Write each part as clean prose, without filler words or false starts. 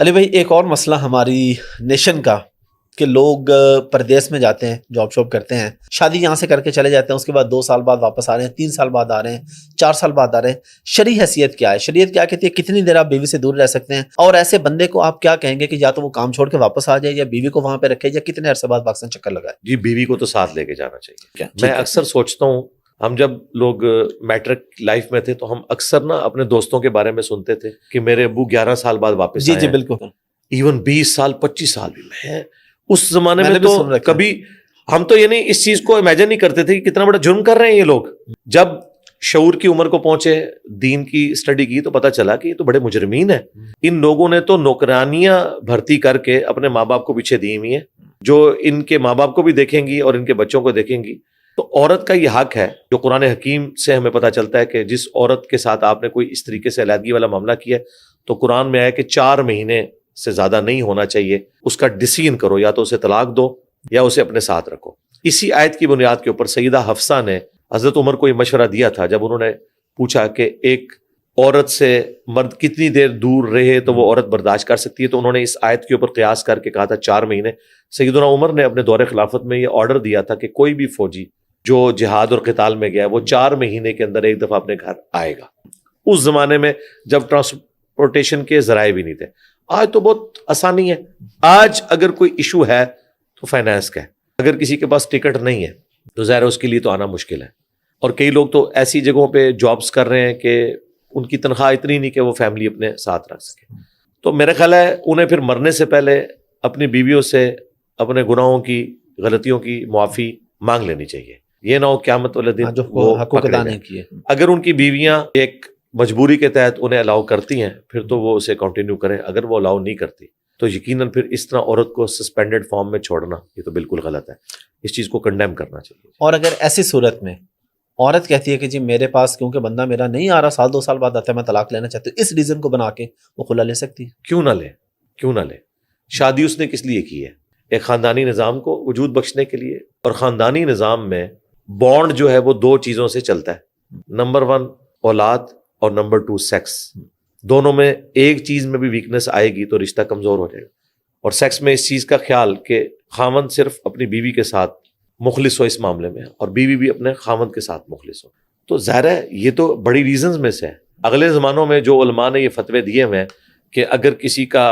علی بھائی، ایک اور مسئلہ ہماری نیشن کا کہ لوگ پردیس میں جاتے ہیں، جاب شاپ کرتے ہیں، شادی یہاں سے کر کے چلے جاتے ہیں، اس کے بعد 2 سال بعد واپس آ رہے ہیں، 3 سال بعد آ رہے ہیں، 4 سال بعد آ رہے ہیں۔ شرعی حیثیت کیا ہے؟ شریعت کیا کہتی ہے کتنی دیر آپ بیوی سے دور رہ سکتے ہیں؟ اور ایسے بندے کو آپ کیا کہیں گے کہ یا تو وہ کام چھوڑ کے واپس آ جائے یا بیوی کو وہاں پہ رکھے یا کتنے عرصے بعد پاکستان چکر لگائے؟ جی، بیوی کو تو ساتھ لے کے جانا چاہیے۔ کیا میں اکثر سوچتا ہوں، ہم جب لوگ میٹرک لائف میں تھے تو ہم اکثر نا اپنے دوستوں کے بارے میں سنتے تھے کہ میرے ابو 11 سال بعد واپس جی آئے جی ہیں، بالکل، ایون 20 سال 25 سال بھی۔ میں اس زمانے میں میں نے بھی تو سن رکھا ہے۔ کبھی ہم تو یعنی اس چیز کو امیجن نہیں کرتے تھے کہ کتنا بڑا جرم کر رہے ہیں یہ لوگ۔ جب شعور کی عمر کو پہنچے، دین کی اسٹڈی کی، تو پتہ چلا کہ یہ تو بڑے مجرمین ہیں۔ ان لوگوں نے تو نوکرانیاں بھرتی کر کے اپنے ماں باپ کو پیچھے دی ہوئی ہیں، جو ان کے ماں باپ کو بھی دیکھیں گی اور ان کے بچوں کو دیکھیں گی۔ تو عورت کا یہ حق ہے جو قرآن حکیم سے ہمیں پتہ چلتا ہے کہ جس عورت کے ساتھ آپ نے کوئی اس طریقے سے علیحدگی والا معاملہ کیا ہے تو قرآن میں آیا کہ 4 مہینے سے زیادہ نہیں ہونا چاہیے، اس کا ڈسیژن کرو، یا تو اسے طلاق دو یا اسے اپنے ساتھ رکھو۔ اسی آیت کی بنیاد کے اوپر سیدہ حفصہ نے حضرت عمر کو یہ مشورہ دیا تھا جب انہوں نے پوچھا کہ ایک عورت سے مرد کتنی دیر دور رہے تو وہ عورت برداشت کر سکتی ہے، تو انہوں نے اس آیت کے اوپر قیاس کر کے کہا تھا 4 مہینے۔ سیدنا عمر نے اپنے دور خلافت میں یہ آرڈر دیا تھا کہ کوئی بھی فوجی جو جہاد اور قتال میں گیا ہے وہ 4 مہینے کے اندر ایک دفعہ اپنے گھر آئے گا۔ اس زمانے میں جب ٹرانسپورٹیشن کے ذرائع بھی نہیں تھے۔ آج تو بہت آسانی ہے۔ آج اگر کوئی ایشو ہے تو فائنانس کا ہے، اگر کسی کے پاس ٹکٹ نہیں ہے تو ظاہر ہے اس کے لیے تو آنا مشکل ہے۔ اور کئی لوگ تو ایسی جگہوں پہ جابس کر رہے ہیں کہ ان کی تنخواہ اتنی نہیں کہ وہ فیملی اپنے ساتھ رکھ سکے۔ تو میرا خیال ہے انہیں پھر مرنے سے پہلے اپنی بیویوں سے اپنے گناہوں کی، غلطیوں کی معافی مانگ لینی چاہیے۔ یہ نہ ہو قیامت والے دن جو وہ حقوق پکڑے ادا گئے۔ نہیں کیے۔ اگر ان کی بیویاں ایک مجبوری کے تحت انہیں الاؤ کرتی ہیں پھر تو وہ اسے کنٹینیو کریں، اگر وہ الاؤ نہیں کرتی تو یقیناً پھر اس طرح عورت کو سسپینڈڈ فارم میں چھوڑنا یہ تو بالکل غلط ہے۔ اس چیز کو کنڈیم کرنا چاہیے۔ اور اگر ایسی صورت میں عورت کہتی ہے کہ جی میرے پاس کیونکہ بندہ میرا نہیں آ رہا، 2 سال بعد آتا ہے، میں طلاق لینا چاہتی ہوں، اس ریزن کو بنا کے وہ خلا لے سکتی ہے؟ کیوں نہ لے؟ شادی اس نے کس لیے کی ہے؟ ایک خاندانی نظام کو وجود بخشنے کے لیے۔ اور خاندانی نظام میں بانڈ جو ہے وہ 2 چیزوں سے چلتا ہے، نمبر 1 اولاد اور نمبر 2 سیکس۔ دونوں میں ایک چیز میں بھی ویکنس آئے گی تو رشتہ کمزور ہو جائے گا۔ اور سیکس میں اس چیز کا خیال کہ خاوند صرف اپنی بیوی کے ساتھ مخلص ہو اس معاملے میں اور بیوی بھی اپنے خاوند کے ساتھ مخلص ہو، تو ظاہر ہے یہ تو بڑی ریزنز میں سے ہے۔ اگلے زمانوں میں جو علماء نے یہ فتوے دیے ہوئے ہیں کہ اگر کسی کا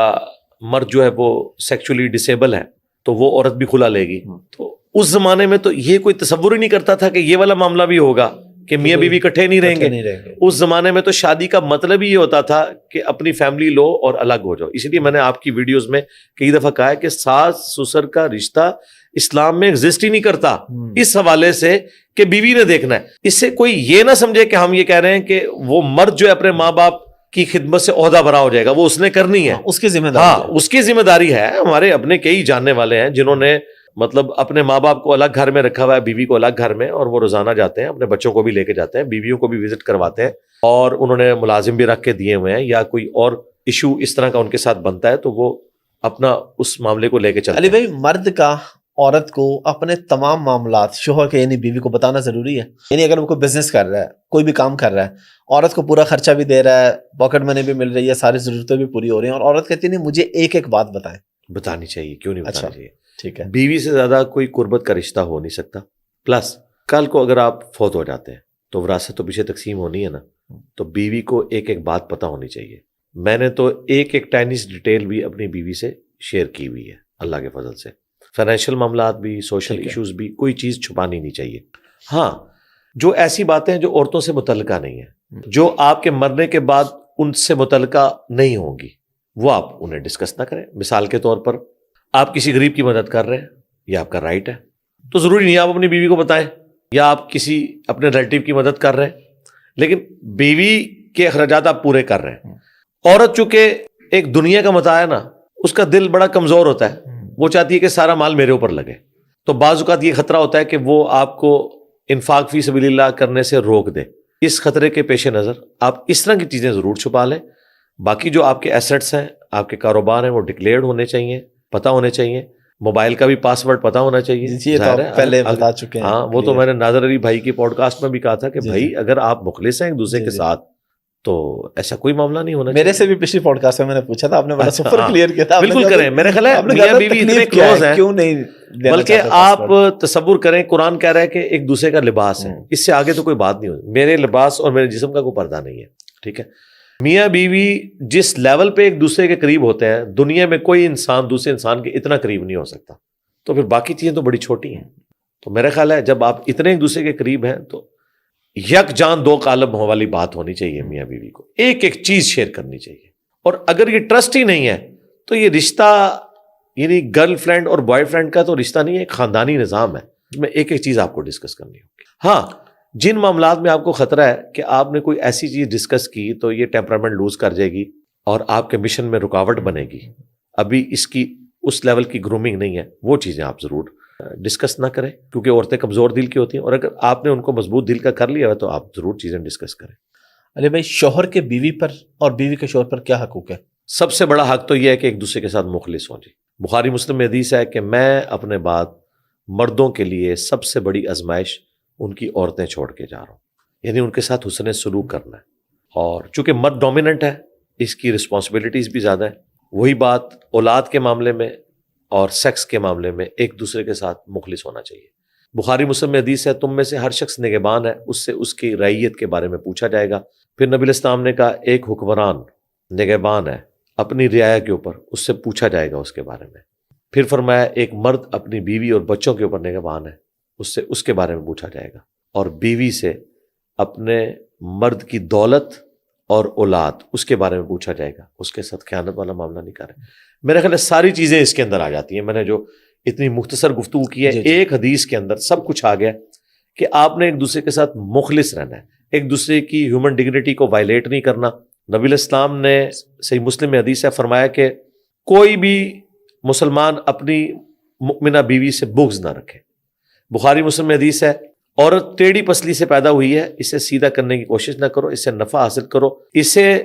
مرد جو ہے وہ سیکچولی ڈسیبل ہے تو وہ عورت بھی خلا لے گی، تو اس زمانے میں تو یہ کوئی تصور ہی نہیں کرتا تھا کہ یہ والا معاملہ بھی ہوگا کہ میاں بیوی اکٹھے نہیں رہیں گے۔ اس زمانے میں تو شادی کا مطلب ہی یہ ہوتا تھا کہ اپنی فیملی لو اور الگ ہو جاؤ۔ اسی لیے میں نے آپ کی ویڈیوز میں کئی دفعہ کہا ہے کہ ساس سسر کا رشتہ اسلام میں ایگزسٹ ہی نہیں کرتا، اس حوالے سے کہ بیوی نے دیکھنا ہے۔ اس سے کوئی یہ نہ سمجھے کہ ہم یہ کہہ رہے ہیں کہ وہ مرد جو ہے اپنے ماں باپ کی خدمت سے عہدہ برا ہو جائے گا، وہ اس نے کرنی ہے، اس کی ذمہ داری۔ ہاں اس کی ذمہ داری ہے۔ ہمارے اپنے کئی جاننے والے ہیں جنہوں نے مطلب اپنے ماں باپ کو الگ گھر میں رکھا ہوا ہے، بیوی کو الگ گھر میں، اور وہ روزانہ جاتے ہیں، اپنے بچوں کو بھی لے کے جاتے ہیں، بیویوں کو بھی وزٹ کرواتے ہیں، اور انہوں نے ملازم بھی رکھ کے دیے ہوئے ہیں، یا کوئی اور ایشو اس طرح کا ان کے ساتھ بنتا ہے تو وہ اپنا اس معاملے کو لے کے چلتے ہیں۔ علی بھائی، مرد کا عورت کو اپنے تمام معاملات شوہر کے یعنی بیوی کو بتانا ضروری ہے؟ یعنی اگر وہ کوئی بزنس کر رہا ہے، کوئی بھی کام کر رہا ہے، عورت کو پورا خرچہ بھی دے رہا ہے، پاکٹ منی بھی مل رہی ہے، ساری ضرورتیں بھی پوری ہو رہی ہیں، اور عورت کہتی نہیں مجھے ایک ایک بات بتائیں؟ بتانی چاہیے، کیوں نہیں بتانی چاہیے؟ ٹھیک ہے۔ بیوی سے زیادہ کوئی قربت کا رشتہ ہو نہیں سکتا۔ پلس کل کو اگر آپ فوت ہو جاتے ہیں تو وراثت تو پیچھے تقسیم ہونی ہے نا، تو بیوی کو ایک ایک بات پتہ ہونی چاہیے۔ میں نے تو ایک ایک ٹائنیز ڈیٹیل بھی اپنی بیوی سے شیئر کی ہوئی ہے اللہ کے فضل سے۔ فائنینشیل معاملات بھی، سوشل ایشوز بھی، کوئی چیز چھپانی نہیں چاہیے۔ ہاں، جو ایسی باتیں جو عورتوں سے متعلقہ نہیں ہیں، جو آپ کے مرنے کے بعد ان سے متعلقہ نہیں ہوں گی، وہ آپ انہیں ڈسکس نہ کریں۔ مثال کے طور پر آپ کسی غریب کی مدد کر رہے ہیں، یہ آپ کا رائٹ ہے، تو ضروری نہیں آپ اپنی بیوی کو بتائیں، یا آپ کسی اپنے ریلیٹیو کی مدد کر رہے ہیں لیکن بیوی کے اخراجات آپ پورے کر رہے ہیں۔ عورت چونکہ ایک دنیا کا متاع ہے نا، اس کا دل بڑا کمزور ہوتا ہے، وہ چاہتی ہے کہ سارا مال میرے اوپر لگے، تو بعض اوقات یہ خطرہ ہوتا ہے کہ وہ آپ کو انفاق فی سبیل اللہ کرنے سے روک دے۔ اس خطرے کے پیش نظر آپ اس طرح کی چیزیں ضرور چھپا لیں۔ باقی جو آپ کے ایسٹس ہیں، آپ کے کاروبار ہیں، وہ ڈکلیئرڈ ہونے چاہیے، پتہ ہونے چاہیے۔ موبائل کا بھی پاس ورڈ پتہ ہونا چاہیے۔ یہ تو پہلے بتا چکے ہیں۔ ہاں، وہ تو میں نے ناظر علی بھائی کی پوڈ کاسٹ میں بھی کہا تھا کہ بھائی اگر آپ مخلص ہیں ایک دوسرے کے ساتھ تو ایسا کوئی معاملہ نہیں ہونا میرے سے بھی پچھلی پوڈ کاسٹ میں نے پوچھا تھا، آپ نے بڑا سپر کلیئر کیا تھا. بالکل کریں. میرے خیال ہے میاں بیوی اتنے کلوز ہیں کیوں نہیں، بلکہ آپ تصور کریں قرآن کہہ رہا ہے کہ ایک دوسرے کا لباس ہے، اس سے آگے تو کوئی بات نہیں ہوتی. میرے لباس اور میرے جسم کا کوئی پردہ نہیں ہے، ٹھیک ہے. میاں بیوی جس لیول پہ ایک دوسرے کے قریب ہوتے ہیں، دنیا میں کوئی انسان دوسرے انسان کے اتنا قریب نہیں ہو سکتا. تو پھر باقی چیزیں تو بڑی چھوٹی ہیں. تو میرا خیال ہے جب آپ اتنے ایک دوسرے کے قریب ہیں تو یک جان دو قالب والی بات ہونی چاہیے. میاں بیوی کو ایک ایک چیز شیئر کرنی چاہیے. اور اگر یہ ٹرسٹ ہی نہیں ہے تو یہ رشتہ یعنی گرل فرینڈ اور بوائے فرینڈ کا تو رشتہ نہیں ہے، ایک خاندانی نظام ہے جس میں ایک ایک چیز آپ کو ڈسکس کرنی ہوگی. ہاں جن معاملات میں آپ کو خطرہ ہے کہ آپ نے کوئی ایسی چیز ڈسکس کی تو یہ ٹیمپرامنٹ لوز کر جائے گی اور آپ کے مشن میں رکاوٹ بنے گی، ابھی اس کی اس لیول کی گرومنگ نہیں ہے، وہ چیزیں آپ ضرور ڈسکس نہ کریں، کیونکہ عورتیں کمزور دل کی ہوتی ہیں، اور اگر آپ نے ان کو مضبوط دل کا کر لیا ہے تو آپ ضرور چیزیں ڈسکس کریں. علی بھائی، شوہر کے بیوی پر اور بیوی کے شوہر پر کیا حقوق ہے؟ سب سے بڑا حق تو یہ ہے کہ ایک دوسرے کے ساتھ مخلص ہوں. جی بخاری مسلم میں حدیث ہے کہ میں اپنے بعد مردوں کے لیے سب سے بڑی آزمائش ان کی عورتیں چھوڑ کے جا رہا ہوں، یعنی ان کے ساتھ حسن سلوک کرنا ہے. اور چونکہ مرد ڈومیننٹ ہے، اس کی رسپانسبلٹیز بھی زیادہ ہیں. وہی بات اولاد کے معاملے میں اور سیکس کے معاملے میں ایک دوسرے کے ساتھ مخلص ہونا چاہیے. بخاری مسلم میں حدیث ہے تم میں سے ہر شخص نگہبان ہے، اس سے اس کی رعیت کے بارے میں پوچھا جائے گا. پھر نبی علیہ السلام نے کہا ایک حکمران نگہبان ہے اپنی رعایا کے اوپر، اس سے پوچھا جائے گا اس کے بارے میں. پھر فرمایا ایک مرد اپنی بیوی اور بچوں کے اوپر نگہبان ہے، اس سے اس کے بارے میں پوچھا جائے گا. اور بیوی سے اپنے مرد کی دولت اور اولاد اس کے بارے میں پوچھا جائے گا، اس کے ساتھ خیانت والا معاملہ نہیں کر رہے. میرے خیال ہے ساری چیزیں اس کے اندر آ جاتی ہیں. میں نے جو اتنی مختصر گفتگو کی ہے، ایک حدیث کے اندر سب کچھ آ گیا کہ آپ نے ایک دوسرے کے ساتھ مخلص رہنا ہے، ایک دوسرے کی ہیومن ڈگنیٹی کو وائلیٹ نہیں کرنا. نبی علیہ السلام نے صحیح مسلم میں حدیث ہے فرمایا کہ کوئی بھی مسلمان اپنی مؤمنہ بیوی سے بغض نہ رکھے. بخاری مسلم میں حدیث ہے عورت ٹیڑھی پسلی سے پیدا ہوئی ہے، اسے سیدھا کرنے کی کوشش نہ کرو، اس سے نفع حاصل کرو. اسے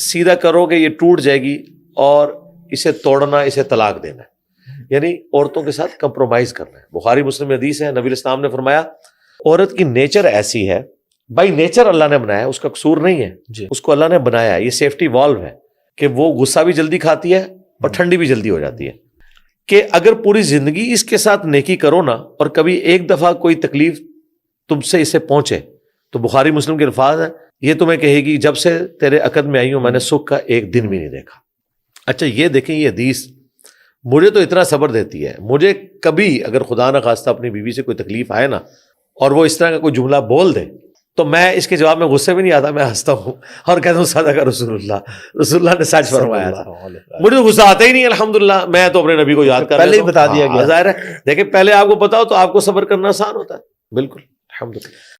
سیدھا کرو گے یہ ٹوٹ جائے گی، اور اسے توڑنا اسے طلاق دینا ہے. یعنی عورتوں کے ساتھ کمپرومائز کرنا ہے. بخاری مسلم میں حدیث ہے نبی علیہ السلام نے فرمایا عورت کی نیچر ایسی ہے، بائی نیچر اللہ نے بنایا ہے، اس کا قصور نہیں ہے، اس کو اللہ نے بنایا ہے، یہ سیفٹی والو ہے کہ وہ غصہ بھی جلدی کھاتی ہے اور ٹھنڈی بھی جلدی ہو جاتی ہے. کہ اگر پوری زندگی اس کے ساتھ نیکی کرو نا، اور کبھی ایک دفعہ کوئی تکلیف تم سے اسے پہنچے تو بخاری مسلم کے الفاظ ہیں یہ تمہیں کہے گی جب سے تیرے عقد میں آئی ہوں میں نے سکھ کا ایک دن بھی نہیں دیکھا. اچھا یہ دیکھیں یہ حدیث مجھے تو اتنا صبر دیتی ہے. مجھے کبھی اگر خدا نہ خواستہ اپنی بیوی سے کوئی تکلیف آئے نا اور وہ اس طرح کا کوئی جملہ بول دے تو میں اس کے جواب میں غصے میں نہیں آتا، میں ہنستا ہوں اور کہتا ہوں صدق رسول اللہ نے سچ فرمایا تھا. مجھے تو غصہ آتا ہی نہیں الحمدللہ، میں تو اپنے نبی کو یاد کر پہلے ہی بتا دیا گیا. ظاہر ہے دیکھیں پہلے آپ کو پتا ہو تو آپ کو صبر کرنا آسان ہوتا ہے. بالکل الحمدللہ.